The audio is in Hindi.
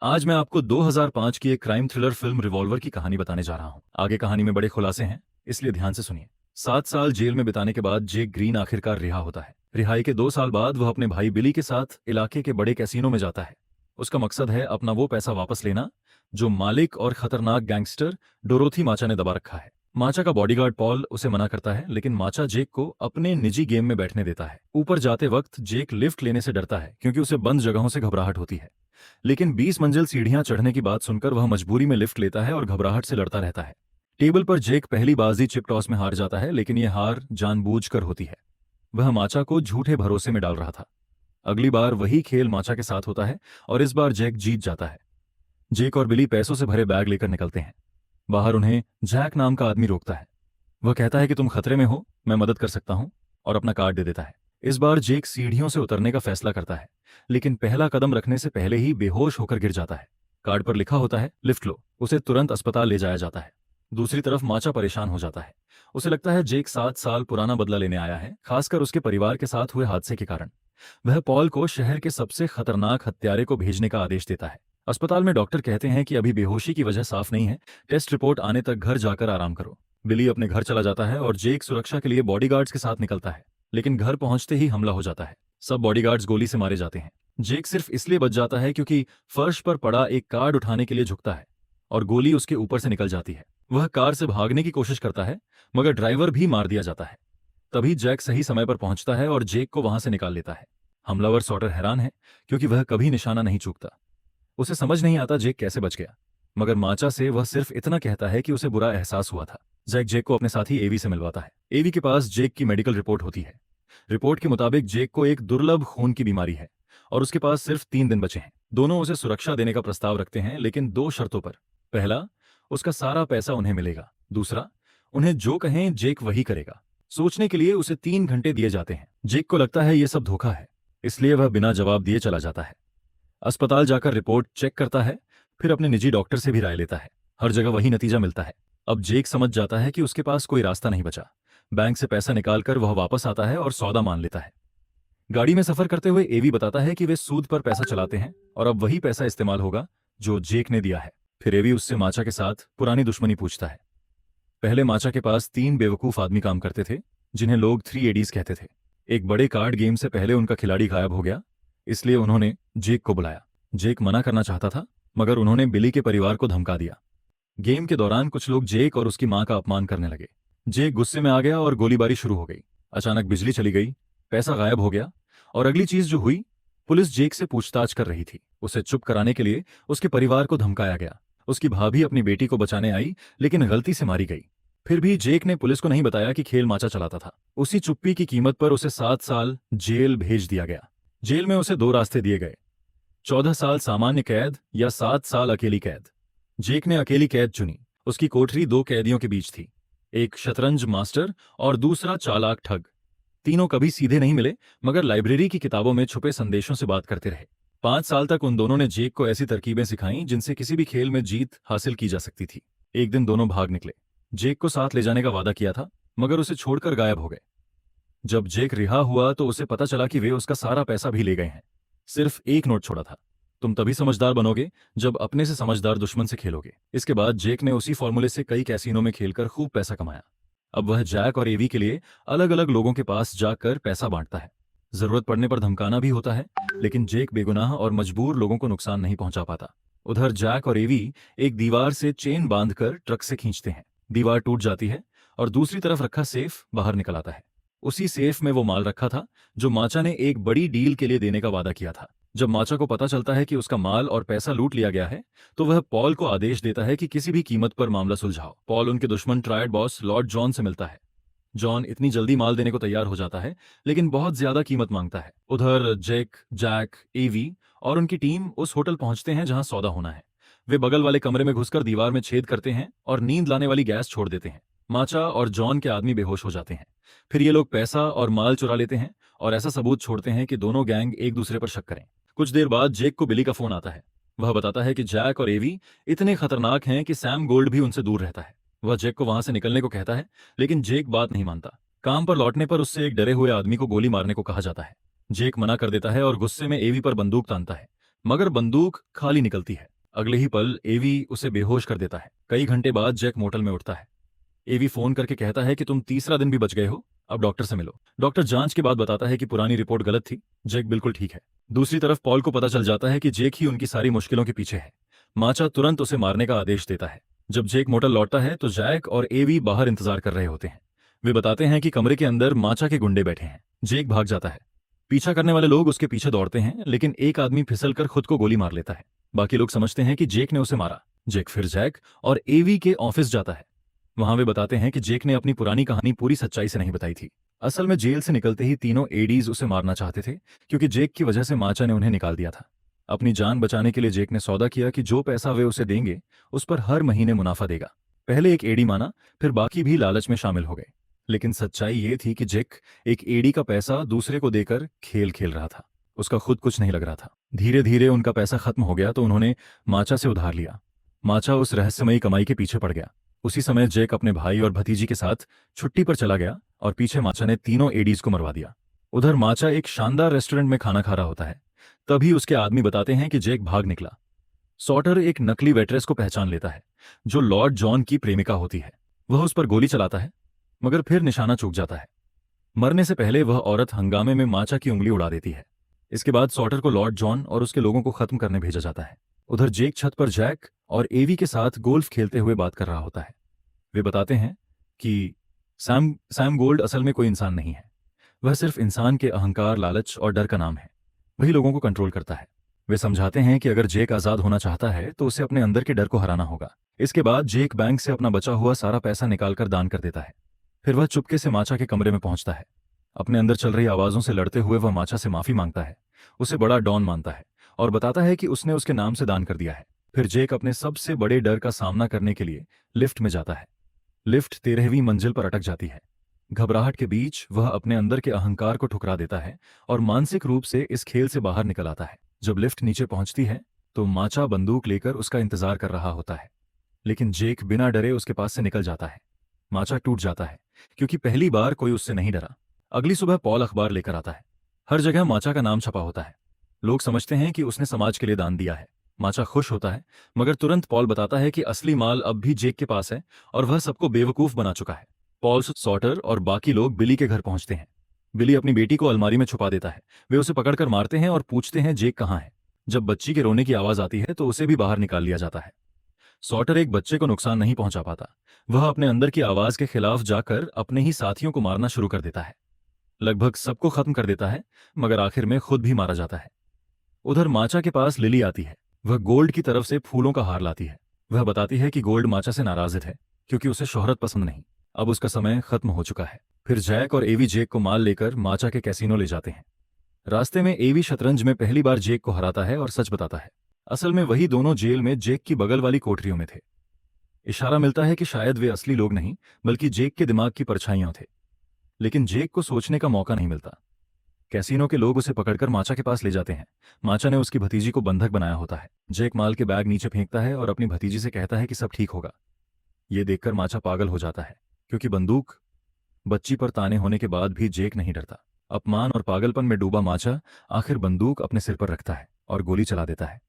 आज मैं आपको 2005 की एक क्राइम थ्रिलर फिल्म रिवॉल्वर की कहानी बताने जा रहा हूँ। आगे कहानी में बड़े खुलासे हैं, इसलिए ध्यान से सुनिए। 7 साल जेल में बिताने के बाद जेक ग्रीन आखिरकार रिहा होता है। रिहाई के 2 साल बाद वह अपने भाई बिली के साथ इलाके के बड़े कैसीनो में जाता है। उसका मकसद है अपना वो पैसा वापस लेना जो मालिक और खतरनाक गैंगस्टर डोरोथी माचा ने दबा रखा है। माचा का बॉडीगार्ड पॉल उसे मना करता है, लेकिन माचा जेक को अपने निजी गेम में बैठने देता है। ऊपर जाते वक्त जेक लिफ्ट लेने से डरता है क्योंकि उसे बंद जगहों से घबराहट होती है, लेकिन 20 मंजिल सीढ़ियां चढ़ने की बात सुनकर वह मजबूरी में लिफ्ट लेता है और घबराहट से लड़ता रहता है। टेबल पर जेक पहली बाजी चिप टॉस में हार जाता है, लेकिन यह हार जानबूझकर होती है। वह माचा को झूठे भरोसे में डाल रहा था। अगली बार वही खेल माचा के साथ होता है और इस बार जेक जीत जाता है। जेक और बिली पैसों से भरे बैग लेकर निकलते हैं। बाहर उन्हें जैक नाम का आदमी रोकता है। वह कहता है कि तुम खतरे में हो, मैं मदद कर सकता हूं, और अपना कार्ड दे देता है। इस बार जेक सीढ़ियों से उतरने का फैसला करता है, लेकिन पहला कदम रखने से पहले ही बेहोश होकर गिर जाता है। कार्ड पर लिखा होता है लिफ्ट लो। उसे तुरंत अस्पताल ले जाया जाता है। दूसरी तरफ माचा परेशान हो जाता है। उसे लगता है जेक 7 साल पुराना बदला लेने आया है, खासकर उसके परिवार के साथ हुए हादसे के कारण। वह पॉल को शहर के सबसे खतरनाक हत्यारे को भेजने का आदेश देता है। अस्पताल में डॉक्टर कहते हैं कि अभी बेहोशी की वजह साफ नहीं है, टेस्ट रिपोर्ट आने तक घर जाकर आराम करो। बिली अपने घर चला जाता है और जेक सुरक्षा के लिए बॉडीगार्ड्स के साथ निकलता है, लेकिन घर पहुंचते ही हमला हो जाता है। सब बॉडीगार्ड्स गोली से मारे जाते हैं। जेक सिर्फ इसलिए बच जाता है क्योंकि फर्श पर पड़ा एक कार्ड उठाने के लिए झुकता है और गोली उसके ऊपर से निकल जाती है। वह कार से भागने की कोशिश करता है, मगर ड्राइवर भी मार दिया जाता है। तभी जैक सही समय पर पहुंचता है और जेक को वहां से निकाल लेता है। हमलावर सॉर्टर हैरान है क्योंकि वह कभी निशाना नहीं चूकता। उसे समझ नहीं आता जेक कैसे बच गया, मगर माचा से वह सिर्फ इतना कहता है कि उसे बुरा एहसास हुआ था। जैक जेक को अपने साथी एवी से मिलवाता है। एवी के पास जेक की मेडिकल रिपोर्ट होती है। रिपोर्ट के मुताबिक जेक को एक दुर्लभ खून की बीमारी है और उसके पास सिर्फ 3 दिन बचे हैं। दोनों उसे सुरक्षा देने का प्रस्ताव रखते हैं, लेकिन 2 शर्तों पर। पहला, उसका सारा पैसा उन्हें मिलेगा। दूसरा, उन्हें जो कहें जेक वही करेगा। सोचने के लिए उसे 3 घंटे दिए जाते हैं। जेक को लगता है यह सब धोखा है, इसलिए वह बिना जवाब दिए चला जाता है। अस्पताल जाकर रिपोर्ट चेक करता है, फिर अपने निजी डॉक्टर से भी राय लेता है। हर जगह वही नतीजा मिलता है। अब जेक समझ जाता है कि उसके पास कोई रास्ता नहीं बचा। बैंक से पैसा निकालकर वह वापस आता है और सौदा मान लेता है। गाड़ी में सफर करते हुए एवी बताता है कि वे सूद पर पैसा चलाते हैं और अब वही पैसा इस्तेमाल होगा जो जेक ने दिया है। फिर एवी उससे माचा के साथ पुरानी दुश्मनी पूछता है। पहले माचा के पास 3 बेवकूफ आदमी काम करते थे, जिन्हें लोग 3 एडीज कहते थे। एक बड़े कार्ड गेम से पहले उनका खिलाड़ी गायब हो गया, इसलिए उन्होंने जेक को बुलाया। जेक मना करना चाहता था, मगर उन्होंने बिली के परिवार को धमका दिया। गेम के दौरान कुछ लोग जेक और उसकी मां का अपमान करने लगे। जेक गुस्से में आ गया और गोलीबारी शुरू हो गई। अचानक बिजली चली गई, पैसा गायब हो गया, और अगली चीज जो हुई, पुलिस जेक से पूछताछ कर रही थी। उसे चुप कराने के लिए उसके परिवार को धमकाया गया। उसकी भाभी अपनी बेटी को बचाने आई, लेकिन गलती से मारी गई। फिर भी जेक ने पुलिस को नहीं बताया कि खेल माचा चलाता था। उसी चुप्पी की कीमत पर उसे 7 साल जेल भेज दिया गया। जेल में उसे 2 रास्ते दिए गए, 14 साल सामान्य कैद या 7 साल अकेली कैद। जेक ने अकेली कैद चुनी। उसकी कोठरी 2 कैदियों के बीच थी, एक शतरंज मास्टर और दूसरा चालाक ठग। तीनों कभी सीधे नहीं मिले, मगर लाइब्रेरी की किताबों में छुपे संदेशों से बात करते रहे। 5 साल तक उन दोनों ने जेक को ऐसी तरकीबें सिखाईं जिनसे किसी भी खेल में जीत हासिल की जा सकती थी। एक दिन दोनों भाग निकले। जेक को साथ ले जाने का वादा किया था, मगर उसे छोड़कर गायब हो गए। जब जेक रिहा हुआ तो उसे पता चला कि वे उसका सारा पैसा भी ले गए हैं। सिर्फ एक नोट छोड़ा था। तुम तभी समझदार बनोगे जब अपने से समझदार दुश्मन से खेलोगे। इसके बाद जेक ने उसी फॉर्मूले से कई कैसीनो में खेलकर खूब पैसा कमाया। अब वह जैक और एवी के लिए अलग अलग लोगों के पास जाकर पैसा बांटता है। जरूरत पड़ने पर धमकाना भी होता है, लेकिन जेक बेगुनाह और मजबूर लोगों को नुकसान नहीं पहुंचा पाता। उधर जैक और एवी एक दीवार से चेन बांधकर ट्रक से खींचते हैं। दीवार टूट जाती है और दूसरी तरफ रखा सेफ बाहर निकल आता है। उसी सेफ में वो माल रखा था जो माचा ने एक बड़ी डील के लिए देने का वादा किया था। जब माचा को पता चलता है कि उसका माल और पैसा लूट लिया गया है, तो वह पॉल को आदेश देता है कि किसी भी कीमत पर मामला सुलझाओ। पॉल उनके दुश्मन ट्रायड बॉस लॉर्ड जॉन से मिलता है। जॉन इतनी जल्दी माल देने को तैयार हो जाता है, लेकिन बहुत ज्यादा कीमत मांगता है। उधर जेक, जैक, एवी और उनकी टीम उस होटल पहुंचते हैं जहां सौदा होना है। वे बगल वाले कमरे में घुसकर दीवार में छेद करते हैं और नींद लाने वाली गैस छोड़ देते हैं। माचा और जॉन के आदमी बेहोश हो जाते हैं। फिर ये लोग पैसा और माल चुरा लेते हैं और ऐसा सबूत छोड़ते हैं कि दोनों गैंग एक दूसरे पर शक करें। कुछ देर बाद जेक को बिली का फोन आता है। वह बताता है कि जैक और एवी इतने खतरनाक हैं कि सैम गोल्ड भी उनसे दूर रहता है। वह जेक को वहां से निकलने को कहता है, लेकिन जेक बात नहीं मानता। काम पर लौटने पर उससे एक डरे हुए आदमी को गोली मारने को कहा जाता है। जेक मना कर देता है और गुस्से में एवी पर बंदूक तानता है। मगर बंदूक खाली निकलती है। अगले ही पल एवी उसे बेहोश कर देता है। कई घंटे बाद जैक मोटल में उठता है। एवी फोन करके कहता है कि तुम तीसरा दिन भी बच गए हो, अब डॉक्टर से मिलो। डॉक्टर जांच के बाद बताता है कि पुरानी रिपोर्ट गलत थी, जैक बिल्कुल ठीक है। दूसरी तरफ पॉल को पता चल जाता है कि जैक ही उनकी सारी मुश्किलों के पीछे है। माचा तुरंत उसे मारने का आदेश देता है। जब जैक मोटल लौटता है तो जैक और एवी बाहर इंतजार कर रहे होते हैं। वे बताते हैं कि कमरे के अंदर माचा के गुंडे बैठे हैं। जैक भाग जाता है। पीछा करने वाले लोग उसके पीछे दौड़ते हैं, लेकिन एक आदमी फिसल कर खुद को गोली मार लेता है। बाकी लोग समझते हैं कि जैक ने उसे मारा। जैक फिर जैक और एवी के ऑफिस जाता है। वहां वे बताते हैं कि जैक ने अपनी पुरानी कहानी पूरी सच्चाई से नहीं बताई थी। असल में जेल से निकलते ही तीनों एडीज उसे मारना चाहते थे, क्योंकि जैक की वजह से माचा ने उन्हें निकाल दिया था। अपनी जान बचाने के लिए जैक ने सौदा किया कि जो पैसा वे उसे देंगे उस पर हर महीने मुनाफा देगा। पहले एक एडी माना, फिर बाकी भी लालच में शामिल हो गए। लेकिन सच्चाई ये थी कि जैक एक एडी का पैसा दूसरे को देकर खेल खेल रहा था। उसका खुद कुछ नहीं लग रहा था। धीरे धीरे उनका पैसा खत्म हो गया तो उन्होंने माचा से उधार लिया। माचा उस रहस्यमयी कमाई के पीछे पड़ गया। उसी समय जैक अपने भाई और भतीजी के साथ छुट्टी पर चला गया और पीछे माचा ने तीनों एडीज को मरवा दिया। उधर माचा एक शानदार रेस्टोरेंट में खाना खा रहा होता है। तभी उसके आदमी बताते हैं कि जैक भाग निकला। सॉटर एक नकली वेट्रेस को पहचान लेता है, जो लॉर्ड जॉन की प्रेमिका होती है। वह उस पर गोली चलाता है, मगर फिर निशाना चूक जाता है। मरने से पहले वह औरत हंगामे में माचा की उंगली उड़ा देती है। इसके बाद सॉटर को लॉर्ड जॉन और उसके लोगों को खत्म करने भेजा जाता है। उधर जैक छत पर जैक और एवी के साथ गोल्फ खेलते हुए बात कर रहा होता है। वे बताते हैं कि सैम गोल्ड असल में कोई इंसान नहीं है। वह सिर्फ इंसान के अहंकार, लालच और डर का नाम है। वही लोगों को कंट्रोल करता है। वे समझाते हैं कि अगर जैक आजाद होना चाहता है तो उसे अपने अंदर के डर को हराना होगा। इसके बाद जैक बैंक से अपना बचा हुआ सारा पैसा निकालकर दान कर देता है। फिर वह चुपके से माचा के कमरे में पहुंचता है। अपने अंदर चल रही आवाजों से लड़ते हुए वह माचा से माफी मांगता है, उसे बड़ा डॉन मानता है और बताता है कि उसने उसके नाम से दान कर दिया है। फिर जैक अपने सबसे बड़े डर का सामना करने के लिए लिफ्ट में जाता है। लिफ्ट 13वीं मंजिल पर अटक जाती है। घबराहट के बीच वह अपने अंदर के अहंकार को ठुकरा देता है और मानसिक रूप से इस खेल से बाहर निकल आता है। जब लिफ्ट नीचे पहुंचती है तो माचा बंदूक लेकर उसका इंतजार कर रहा होता है, लेकिन जैक बिना डरे उसके पास से निकल जाता है। माचा टूट जाता है, क्योंकि पहली बार कोई उससे नहीं डरा। अगली सुबह पॉल अखबार लेकर आता है। हर जगह माचा का नाम छपा होता है। लोग समझते हैं कि उसने समाज के लिए दान दिया है। माचा खुश होता है, मगर तुरंत पॉल बताता है कि असली माल अब भी जैक के पास है और वह सबको बेवकूफ बना चुका है। पॉल, सॉटर और बाकी लोग बिली के घर पहुंचते हैं। बिली अपनी बेटी को अलमारी में छुपा देता है। वे उसे पकड़कर मारते हैं और पूछते हैं जैक कहाँ है। जब बच्ची के रोने की आवाज आती है तो उसे भी बाहर निकाल लिया जाता है। सॉटर एक बच्चे को नुकसान नहीं पहुंचा पाता। वह अपने अंदर की आवाज के खिलाफ जाकर अपने ही साथियों को मारना शुरू कर देता है। लगभग सबको खत्म कर देता है, मगर आखिर में खुद भी मारा जाता है। उधर माचा के पास लिली आती है। वह गोल्ड की तरफ से फूलों का हार लाती है। वह बताती है कि गोल्ड माचा से नाराज है, क्योंकि उसे शोहरत पसंद नहीं। अब उसका समय खत्म हो चुका है। फिर जैक और एवी जैक को माल लेकर माचा के कैसीनो ले जाते हैं। रास्ते में एवी शतरंज में पहली बार जैक को हराता है और सच बताता है। असल में वही दोनों जेल में जैक की बगल वाली कोठरियों में थे। इशारा मिलता है कि शायद वे असली लोग नहीं, बल्कि जैक के दिमाग की परछाइयां थे। लेकिन जैक को सोचने का मौका नहीं मिलता। कैसीनो के लोग उसे पकड़कर माचा के पास ले जाते हैं। माचा ने उसकी भतीजी को बंधक बनाया होता है। जैक माल के बैग नीचे फेंकता है और अपनी भतीजी से कहता है कि सब ठीक होगा। ये देखकर माचा पागल हो जाता है, क्योंकि बंदूक बच्ची पर ताने होने के बाद भी जैक नहीं डरता। अपमान और पागलपन में डूबा माचा आखिर बंदूक अपने सिर पर रखता है और गोली चला देता है।